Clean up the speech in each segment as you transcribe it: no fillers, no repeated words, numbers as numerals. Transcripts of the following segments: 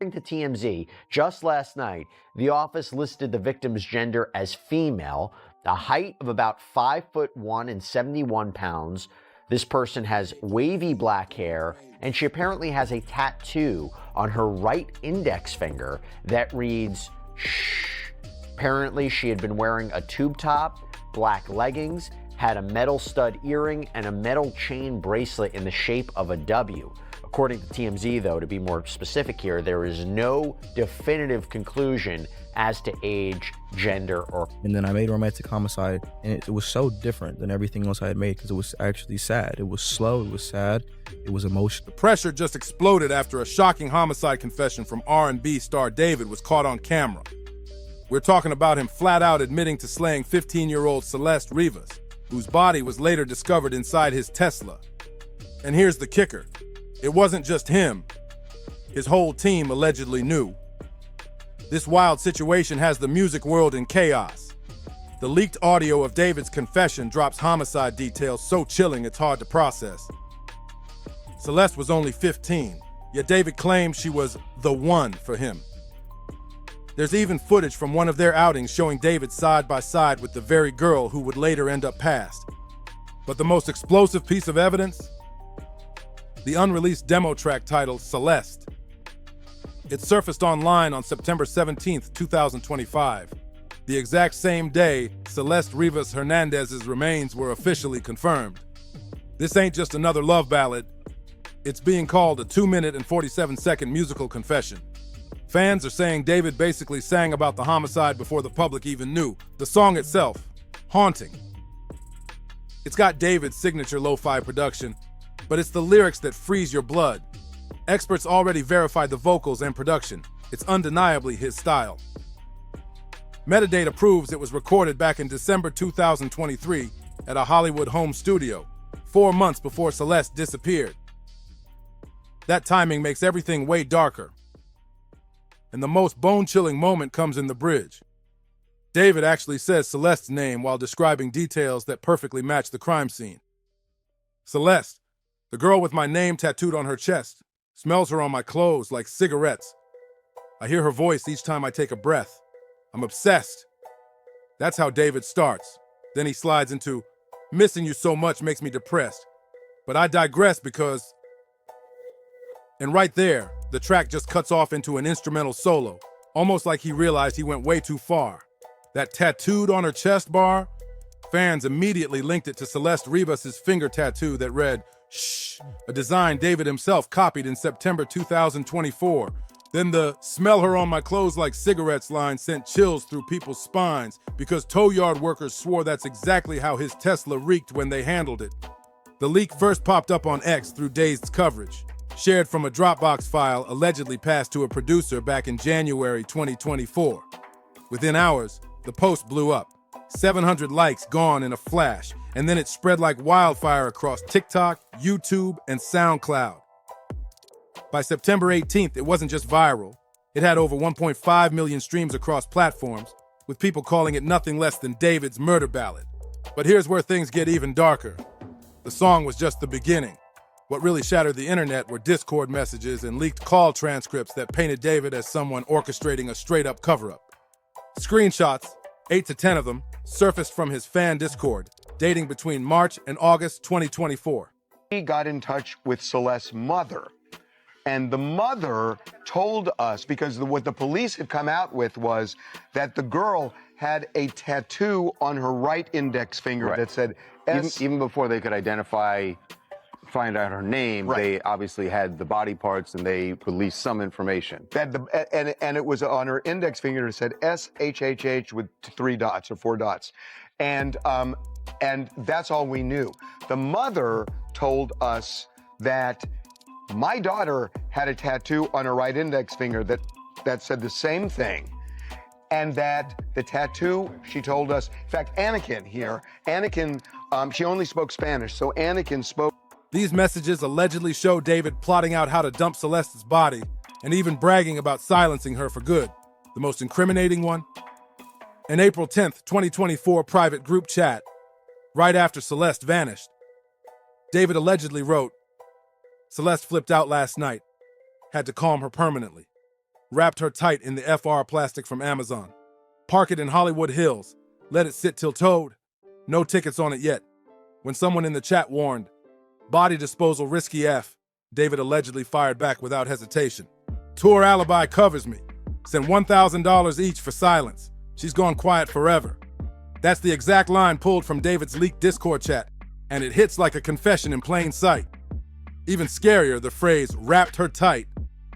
According to TMZ, just last night, the office listed the victim's gender as female, a height of about 5'1" and 71 pounds. This person has wavy black hair, and she apparently has a tattoo on her right index finger that reads, "Shh." Apparently, she had been wearing a tube top, black leggings, had a metal stud earring, and a metal chain bracelet in the shape of a W. According to TMZ, though, to be more specific here, there is no definitive conclusion as to age, gender, or... And then I made Romantic Homicide, and it was so different than everything else I had made because it was actually sad. It was slow, it was sad, it was emotional. The pressure just exploded after a shocking homicide confession from R&B star David was caught on camera. We're talking about him flat out admitting to slaying 15-year-old Celeste Rivas, whose body was later discovered inside his Tesla. And here's the kicker. It wasn't just him. His whole team allegedly knew. This wild situation has the music world in chaos. The leaked audio of David's confession drops homicide details so chilling it's hard to process. Celeste was only 15, yet David claimed she was the one for him. There's even footage from one of their outings showing David side by side with the very girl who would later end up passed. But the most explosive piece of evidence? The unreleased demo track titled Celeste. It surfaced online on September 17th, 2025, the exact same day Celeste Rivas Hernandez's remains were officially confirmed. This ain't just another love ballad. It's being called a 2-minute and 47-second musical confession. Fans are saying David basically sang about the homicide before the public even knew. The song itself, haunting. It's got David's signature lo-fi production, but it's the lyrics that freeze your blood. Experts already verified the vocals and production. It's undeniably his style. Metadata proves it was recorded back in December 2023 at a Hollywood home studio, 4 months before Celeste disappeared. That timing makes everything way darker. And the most bone-chilling moment comes in the bridge. David actually says Celeste's name while describing details that perfectly match the crime scene. Celeste, the girl with my name tattooed on her chest, smells her on my clothes like cigarettes. I hear her voice each time I take a breath. I'm obsessed. That's how David starts. Then he slides into, missing you so much makes me depressed. But I digress because... And right there, the track just cuts off into an instrumental solo, almost like he realized he went way too far. That tattooed on her chest bar? Fans immediately linked it to Celeste Rivas' finger tattoo that read, "Shh," a design David himself copied in September 2024. Then the "smell her on my clothes like cigarettes" line sent chills through people's spines because tow yard workers swore that's exactly how his Tesla reeked when they handled it. The leak first popped up on X through Dazed's coverage, shared from a Dropbox file allegedly passed to a producer back in January 2024. Within hours, the post blew up. 700 likes gone in a flash, and then it spread like wildfire across TikTok, YouTube, and SoundCloud. By September 18th, it wasn't just viral. It had over 1.5 million streams across platforms, with people calling it nothing less than David's murder ballad. But here's where things get even darker. The song was just the beginning. What really shattered the internet were Discord messages and leaked call transcripts that painted David as someone orchestrating a straight-up cover-up. Screenshots, 8 to 10 of them, surfaced from his fan Discord, dating between March and August 2024. He got in touch with Celeste's mother, and the mother told us, because what the police had come out with was that the girl had a tattoo on her right index finger that said S. Even before they could find out her name, they obviously had the body parts and they released some information. And it was on her index finger. It said SHHH with 3 dots or 4 dots. And that's all we knew. The mother told us that my daughter had a tattoo on her right index finger that said the same thing. And that the tattoo, she told us, in fact, Anakin, she only spoke Spanish, so Anakin spoke. These messages allegedly show David plotting out how to dump Celeste's body and even bragging about silencing her for good. The most incriminating one? An April 10th, 2024 private group chat, right after Celeste vanished. David allegedly wrote, "Celeste flipped out last night. Had to calm her permanently. wrapped her tight in the FR plastic from Amazon. Park it in Hollywood Hills. Let it sit till towed. No tickets on it yet. When someone in the chat warned, body disposal risky F, David allegedly fired back without hesitation. Tour alibi covers me. Send $1,000 each for silence. She's gone quiet forever. That's the exact line pulled from David's leaked Discord chat, and it hits like a confession in plain sight. Even scarier, the phrase wrapped her tight,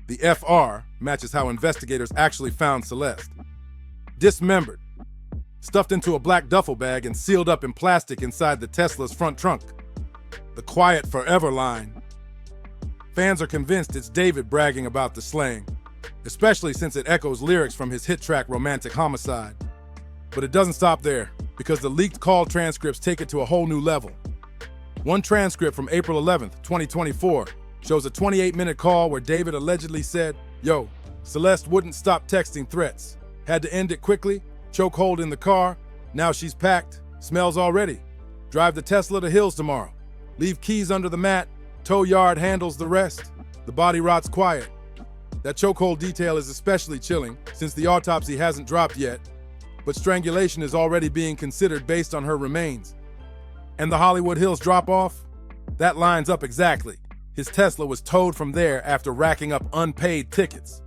the FR, matches how investigators actually found Celeste. Dismembered, stuffed into a black duffel bag and sealed up in plastic inside the Tesla's front trunk. The quiet forever line. Fans are convinced it's David bragging about the slaying, especially since it echoes lyrics from his hit track Romantic Homicide. But it doesn't stop there, because the leaked call transcripts take it to a whole new level. One transcript from April 11th, 2024, shows a 28-minute call where David allegedly said, "Yo, Celeste wouldn't stop texting threats. Had to end it quickly, chokehold in the car, now she's packed, smells already. Drive the Tesla to Hills tomorrow. Leave keys under the mat, tow yard handles the rest. The body rots quiet." That chokehold detail is especially chilling since the autopsy hasn't dropped yet, but strangulation is already being considered based on her remains. And the Hollywood Hills drop-off? That lines up exactly. His Tesla was towed from there after racking up unpaid tickets.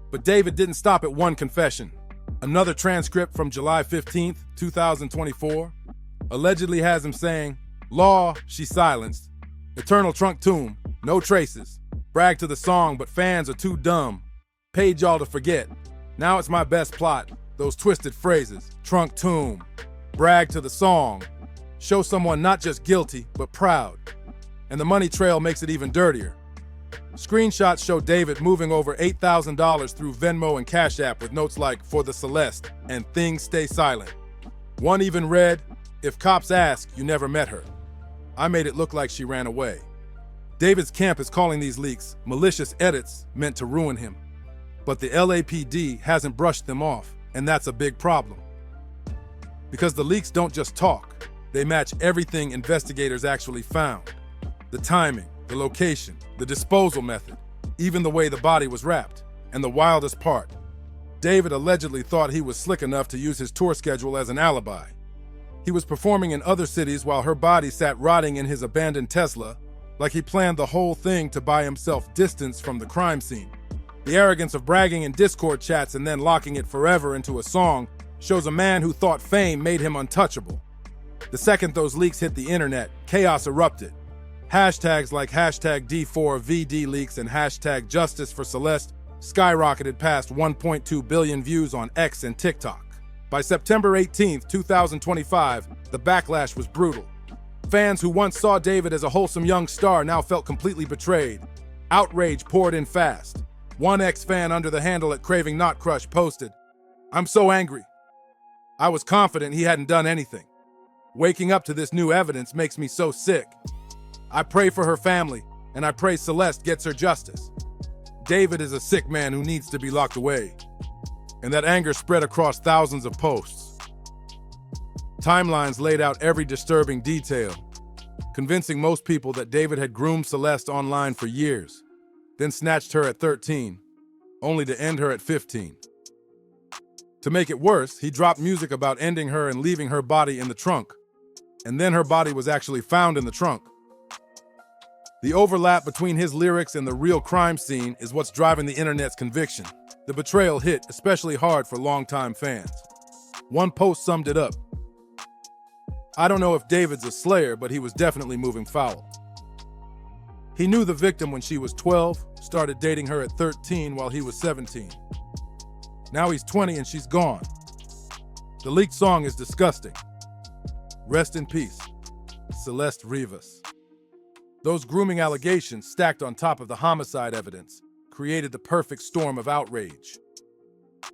But David didn't stop at one confession. Another transcript from July 15th, 2024, allegedly has him saying, "Law, she silenced. Eternal trunk tomb, no traces. Brag to the song, but fans are too dumb. Paid y'all to forget. Now it's my best plot. Those twisted phrases, trunk tomb, brag to the song. Show someone not just guilty, but proud. And the money trail makes it even dirtier. Screenshots show David moving over $8,000 through Venmo and Cash App with notes like, "For the Celeste," and "Things stay silent." One even read, "If cops ask, you never met her. I made it look like she ran away." David's camp is calling these leaks malicious edits meant to ruin him. But the LAPD hasn't brushed them off, and that's a big problem. Because the leaks don't just talk, they match everything investigators actually found. The timing, the location, the disposal method, even the way the body was wrapped. And the wildest part, David allegedly thought he was slick enough to use his tour schedule as an alibi. He was performing in other cities while her body sat rotting in his abandoned Tesla, like he planned the whole thing to buy himself distance from the crime scene. The arrogance of bragging in Discord chats and then locking it forever into a song shows a man who thought fame made him untouchable. The second those leaks hit the internet, chaos erupted. Hashtags like hashtag D4vd leaks and hashtag Justice for Celeste skyrocketed past 1.2 billion views on X and TikTok. By September 18th, 2025, the backlash was brutal. Fans who once saw David as a wholesome young star now felt completely betrayed. Outrage poured in fast. One ex-fan under the handle at Craving Not Crush posted, "I'm so angry. I was confident he hadn't done anything. Waking up to this new evidence makes me so sick. I pray for her family, and I pray Celeste gets her justice. David is a sick man who needs to be locked away." And that anger spread across thousands of posts. Timelines laid out every disturbing detail, convincing most people that David had groomed Celeste online for years, then snatched her at 13, only to end her at 15. To make it worse, he dropped music about ending her and leaving her body in the trunk, and then her body was actually found in the trunk. The overlap between his lyrics and the real crime scene is what's driving the internet's conviction. The betrayal hit especially hard for longtime fans. One post summed it up. "I don't know if David's a slayer, but he was definitely moving foul. He knew the victim when she was 12, started dating her at 13 while he was 17. Now he's 20 and she's gone. The leaked song is disgusting. Rest in peace, Celeste Rivas." Those grooming allegations stacked on top of the homicide evidence created the perfect storm of outrage.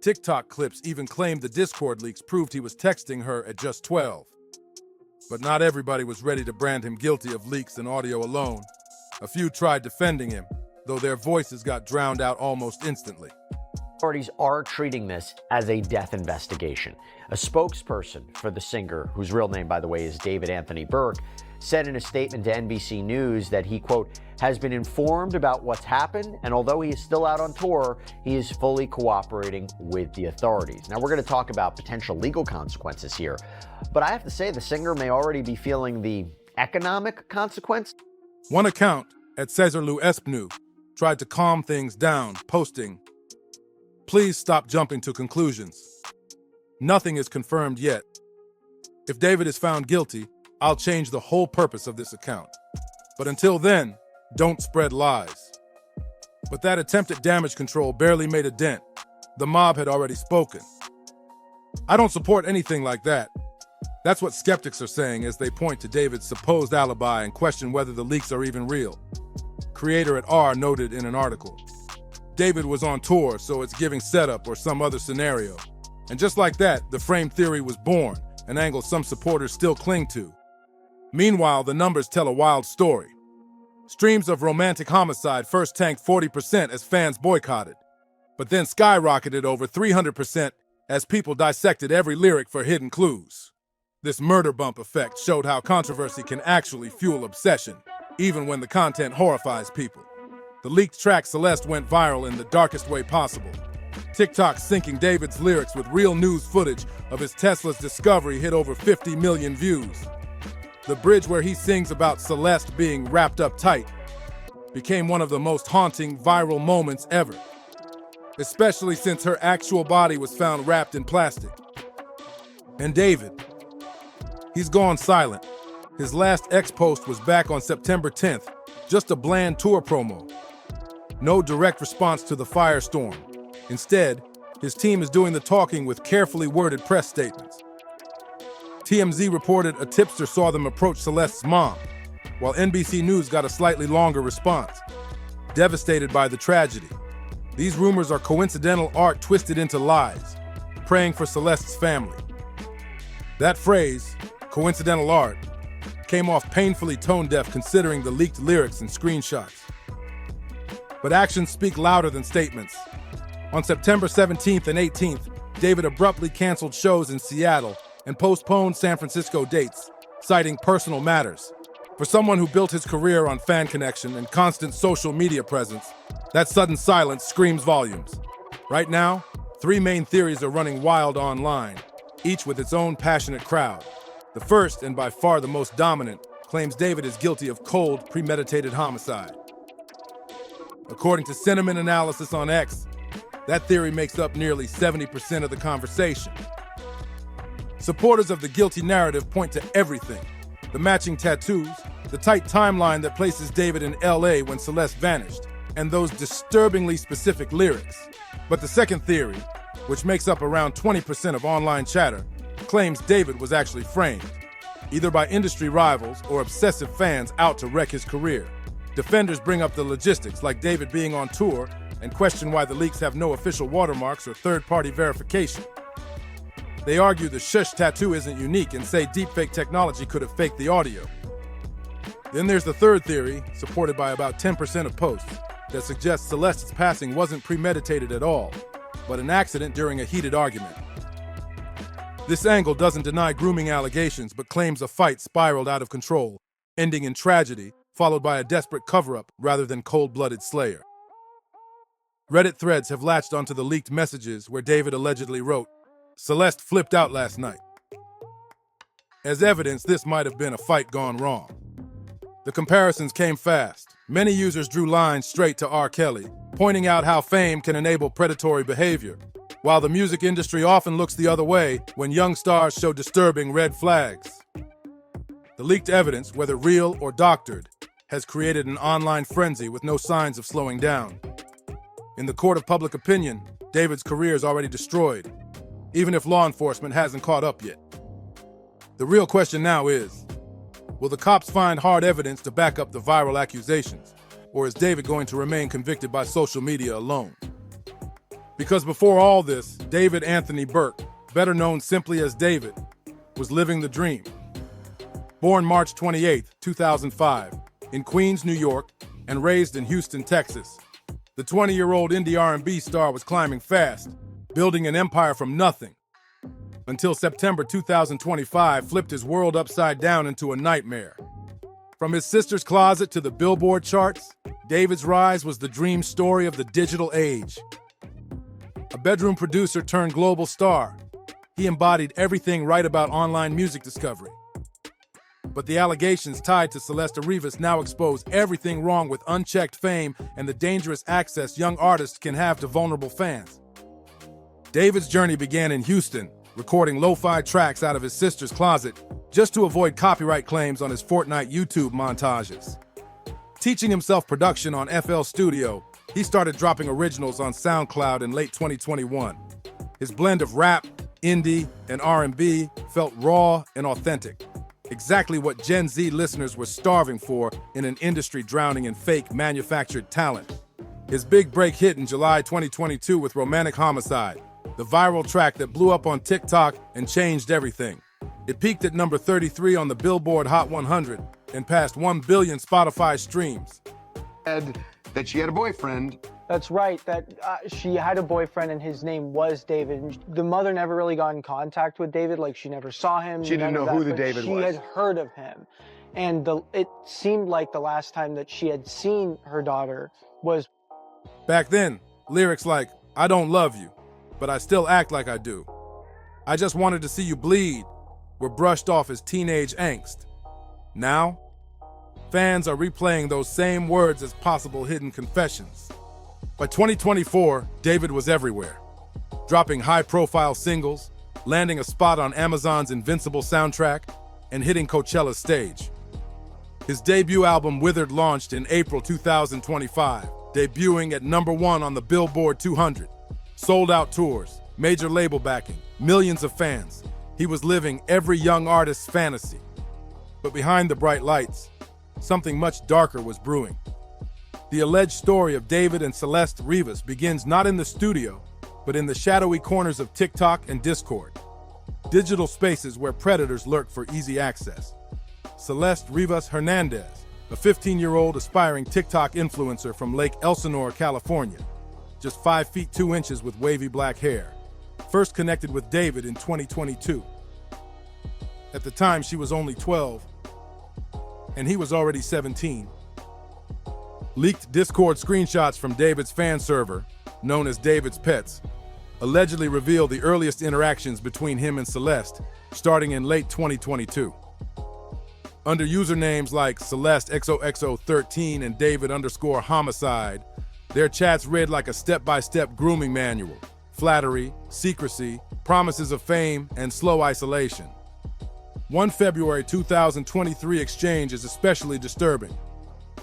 TikTok clips even claimed the Discord leaks proved he was texting her at just 12. But not everybody was ready to brand him guilty of leaks and audio alone. A few tried defending him, though their voices got drowned out almost instantly. Authorities are treating this as a death investigation. A spokesperson for the singer, whose real name, by the way, is David Anthony Burke, said in a statement to NBC News that he, quote, has been informed about what's happened, and although he is still out on tour, he is fully cooperating with the authorities. Now, we're going to talk about potential legal consequences here, but I have to say the singer may already be feeling the economic consequence. One account at Cesarlu Espnu tried to calm things down, posting, "Please stop jumping to conclusions. Nothing is confirmed yet. If David is found guilty, I'll change the whole purpose of this account. But until then, don't spread lies." But that attempt at damage control barely made a dent. The mob had already spoken. I don't support anything like that. That's what skeptics are saying as they point to David's supposed alibi and question whether the leaks are even real. Creator at R noted in an article, David was on tour, so it's giving setup or some other scenario. And just like that, the frame theory was born, an angle some supporters still cling to. Meanwhile, the numbers tell a wild story. Streams of romantic homicide first tanked 40% as fans boycotted, but then skyrocketed over 300% as people dissected every lyric for hidden clues. This murder bump effect showed how controversy can actually fuel obsession, even when the content horrifies people. The leaked track Celeste went viral in the darkest way possible. TikTok syncing David's lyrics with real news footage of his Tesla's discovery hit over 50 million views. The bridge where he sings about Celeste being wrapped up tight became one of the most haunting viral moments ever, especially since her actual body was found wrapped in plastic. And David, he's gone silent. His last X post was back on September 10th, just a bland tour promo. No direct response to the firestorm. Instead, his team is doing the talking with carefully worded press statements. TMZ reported a tipster saw them approach Celeste's mom, while NBC News got a slightly longer response. Devastated by the tragedy, these rumors are coincidental art twisted into lies, praying for Celeste's family. That phrase, coincidental art, came off painfully tone-deaf considering the leaked lyrics and screenshots. But actions speak louder than statements. On September 17th and 18th, David abruptly canceled shows in Seattle and postponed San Francisco dates, citing personal matters. For someone who built his career on fan connection and constant social media presence, that sudden silence screams volumes. Right now, 3 main theories are running wild online, each with its own passionate crowd. The first, and by far the most dominant, claims David is guilty of cold, premeditated homicide. According to sentiment analysis on X, that theory makes up nearly 70% of the conversation. Supporters of the guilty narrative point to everything: the matching tattoos, the tight timeline that places David in LA when Celeste vanished, and those disturbingly specific lyrics. But the second theory, which makes up around 20% of online chatter, claims David was actually framed, either by industry rivals or obsessive fans out to wreck his career. Defenders bring up the logistics, like David being on tour, and question why the leaks have no official watermarks or third-party verification. They argue the shush tattoo isn't unique and say deepfake technology could have faked the audio. Then there's the third theory, supported by about 10% of posts, that suggests Celeste's passing wasn't premeditated at all, but an accident during a heated argument. This angle doesn't deny grooming allegations, but claims a fight spiraled out of control, ending in tragedy, followed by a desperate cover-up rather than cold-blooded slayer. Reddit threads have latched onto the leaked messages where David allegedly wrote, "Celeste flipped out last night." As evidence, this might have been a fight gone wrong. The comparisons came fast. Many users drew lines straight to R. Kelly, pointing out how fame can enable predatory behavior, while the music industry often looks the other way when young stars show disturbing red flags. The leaked evidence, whether real or doctored, has created an online frenzy with no signs of slowing down. In the court of public opinion, David's career is already destroyed, even if law enforcement hasn't caught up yet. The real question now is, will the cops find hard evidence to back up the viral accusations, or is David going to remain convicted by social media alone? Because before all this, David Anthony Burke, better known simply as David, was living the dream. Born March 28, 2005, in Queens, New York, and raised in Houston, Texas, the 20-year-old indie R&B star was climbing fast, building an empire from nothing, until September 2025 flipped his world upside down into a nightmare. From his sister's closet to the Billboard charts, David's rise was the dream story of the digital age. A bedroom producer turned global star, he embodied everything right about online music discovery. But the allegations tied to Celeste Rivas now expose everything wrong with unchecked fame and the dangerous access young artists can have to vulnerable fans. David's journey began in Houston, recording lo-fi tracks out of his sister's closet just to avoid copyright claims on his Fortnite YouTube montages. Teaching himself production on FL Studio, he started dropping originals on SoundCloud in late 2021. His blend of rap, indie, and R&B felt raw and authentic. Exactly what Gen Z listeners were starving for in an industry drowning in fake manufactured talent. His big break hit in July 2022 with Romantic Homicide, the viral track that blew up on TikTok and changed everything. It peaked at number 33 on the Billboard Hot 100 and passed 1 billion Spotify streams. Said that she had a boyfriend. That's right, that she had a boyfriend and his name was David. And the mother never really got in contact with David, like she never saw him. She didn't know who the David was. She had heard of him. And it seemed like the last time that she had seen her daughter was... Back then, lyrics like, "I don't love you, but I still act like I do. I just wanted to see you bleed," were brushed off as teenage angst. Now, fans are replaying those same words as possible hidden confessions. By 2024, David was everywhere, dropping high-profile singles, landing a spot on Amazon's Invincible soundtrack, and hitting Coachella's stage. His debut album Withered launched in April 2025, debuting at #1 on the Billboard 200. Sold-out tours, major label backing, millions of fans. He was living every young artist's fantasy. But behind the bright lights, something much darker was brewing. The alleged story of David and Celeste Rivas begins not in the studio, but in the shadowy corners of TikTok and Discord, digital spaces where predators lurk for easy access. Celeste Rivas Hernandez, a 15-year-old aspiring TikTok influencer from Lake Elsinore, California, just 5 feet 2 inches with wavy black hair, first connected with David in 2022. At the time, she was only 12, and he was already 17. Leaked Discord screenshots from David's fan server, known as David's Pets, allegedly reveal the earliest interactions between him and Celeste, starting in late 2022. Under usernames like CelesteXOXO13 and David_homicide, their chats read like a step-by-step grooming manual: flattery, secrecy, promises of fame, and slow isolation. One February 2023 exchange is especially disturbing.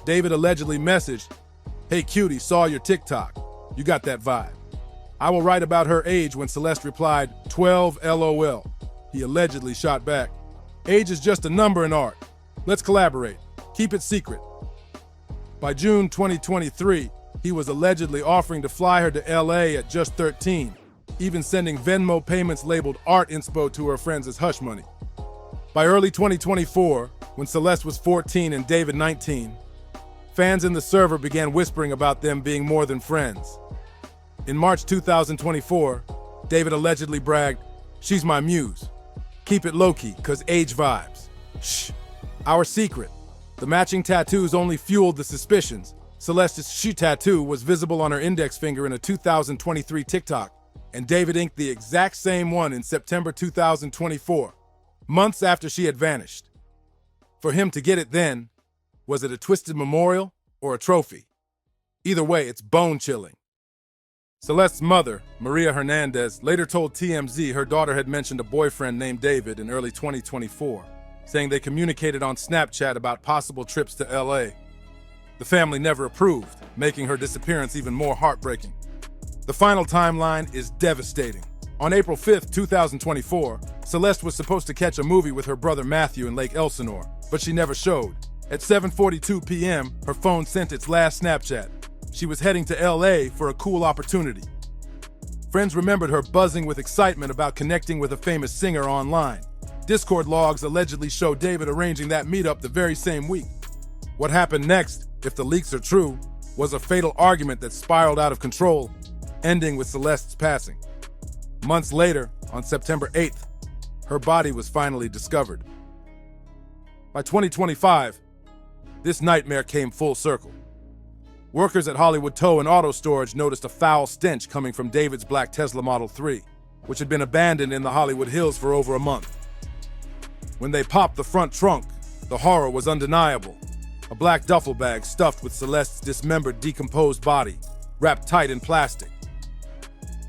David allegedly messaged, "Hey cutie, saw your TikTok. You got that vibe." "I will write about her age," when Celeste replied, 12 LOL. He allegedly shot back, "Age is just a number in art. Let's collaborate. Keep it secret." By June 2023, he was allegedly offering to fly her to LA at just 13, even sending Venmo payments labeled art inspo to her friends as hush money. By early 2024, when Celeste was 14 and David 19, fans in the server began whispering about them being more than friends. In March 2024, David allegedly bragged, "She's my muse. Keep it low-key, cause age vibes. Shh. Our secret." The matching tattoos only fueled the suspicions. Celeste's she tattoo was visible on her index finger in a 2023 TikTok, and David inked the exact same one in September 2024, months after she had vanished. For him to get it then, was it a twisted memorial or a trophy? Either way, it's bone-chilling. Celeste's mother, Maria Hernandez, later told TMZ her daughter had mentioned a boyfriend named David in early 2024, saying they communicated on Snapchat about possible trips to LA. The family never approved, making her disappearance even more heartbreaking. The final timeline is devastating. On April 5th, 2024, Celeste was supposed to catch a movie with her brother Matthew in Lake Elsinore, but she never showed. At 7:42 p.m., her phone sent its last Snapchat. She was heading to LA for a cool opportunity. Friends remembered her buzzing with excitement about connecting with a famous singer online. Discord logs allegedly show David arranging that meetup the very same week. What happened next, if the leaks are true, was a fatal argument that spiraled out of control, ending with Celeste's passing. Months later, on September 8th, her body was finally discovered. By 2025, this nightmare came full circle. Workers at Hollywood Tow and Auto Storage noticed a foul stench coming from David's black Tesla Model 3, which had been abandoned in the Hollywood Hills for over a month. When they popped the front trunk, the horror was undeniable. A black duffel bag stuffed with Celeste's dismembered, decomposed body, wrapped tight in plastic.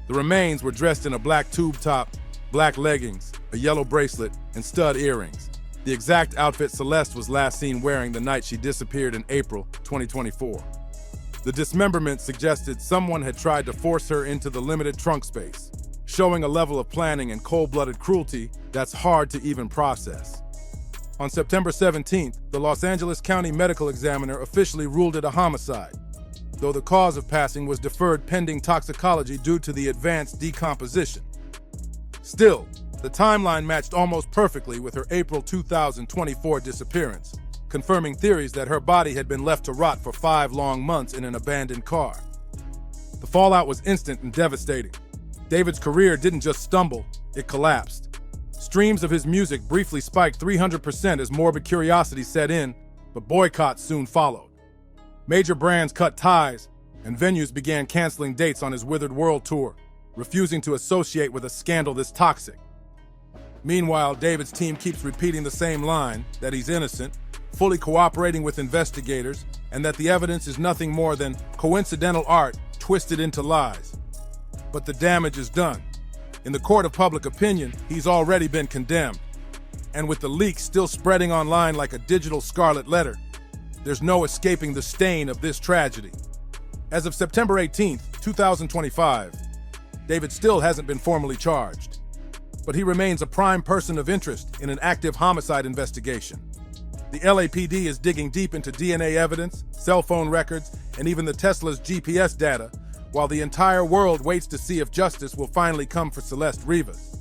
The remains were dressed in a black tube top, black leggings, a yellow bracelet, and stud earrings, the exact outfit Celeste was last seen wearing the night she disappeared in April 2024. The dismemberment suggested someone had tried to force her into the limited trunk space, showing a level of planning and cold-blooded cruelty that's hard to even process. On September 17th, the Los Angeles County Medical Examiner officially ruled it a homicide, though the cause of passing was deferred pending toxicology due to the advanced decomposition. Still, the timeline matched almost perfectly with her April 2024 disappearance, confirming theories that her body had been left to rot for 5 long months in an abandoned car. The fallout was instant and devastating. David's career didn't just stumble, it collapsed. Streams of his music briefly spiked 300% as morbid curiosity set in, but boycotts soon followed. Major brands cut ties, and venues began canceling dates on his Withered World tour, refusing to associate with a scandal this toxic. Meanwhile, David's team keeps repeating the same line, that he's innocent, fully cooperating with investigators, and that the evidence is nothing more than coincidental art twisted into lies. But the damage is done. In the court of public opinion, he's already been condemned. And with the leaks still spreading online like a digital scarlet letter, there's no escaping the stain of this tragedy. As of September 18th, 2025, David still hasn't been formally charged, but he remains a prime person of interest in an active homicide investigation. The LAPD is digging deep into DNA evidence, cell phone records, and even the Tesla's GPS data, while the entire world waits to see if justice will finally come for Celeste Rivas.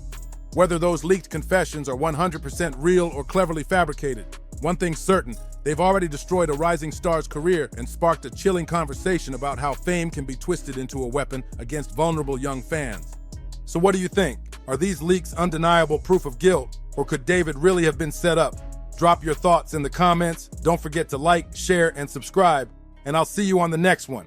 Whether those leaked confessions are 100% real or cleverly fabricated, one thing's certain, they've already destroyed a rising star's career and sparked a chilling conversation about how fame can be twisted into a weapon against vulnerable young fans. So what do you think? Are these leaks undeniable proof of guilt, or could David really have been set up? Drop your thoughts in the comments. Don't forget to like, share, and subscribe, and I'll see you on the next one.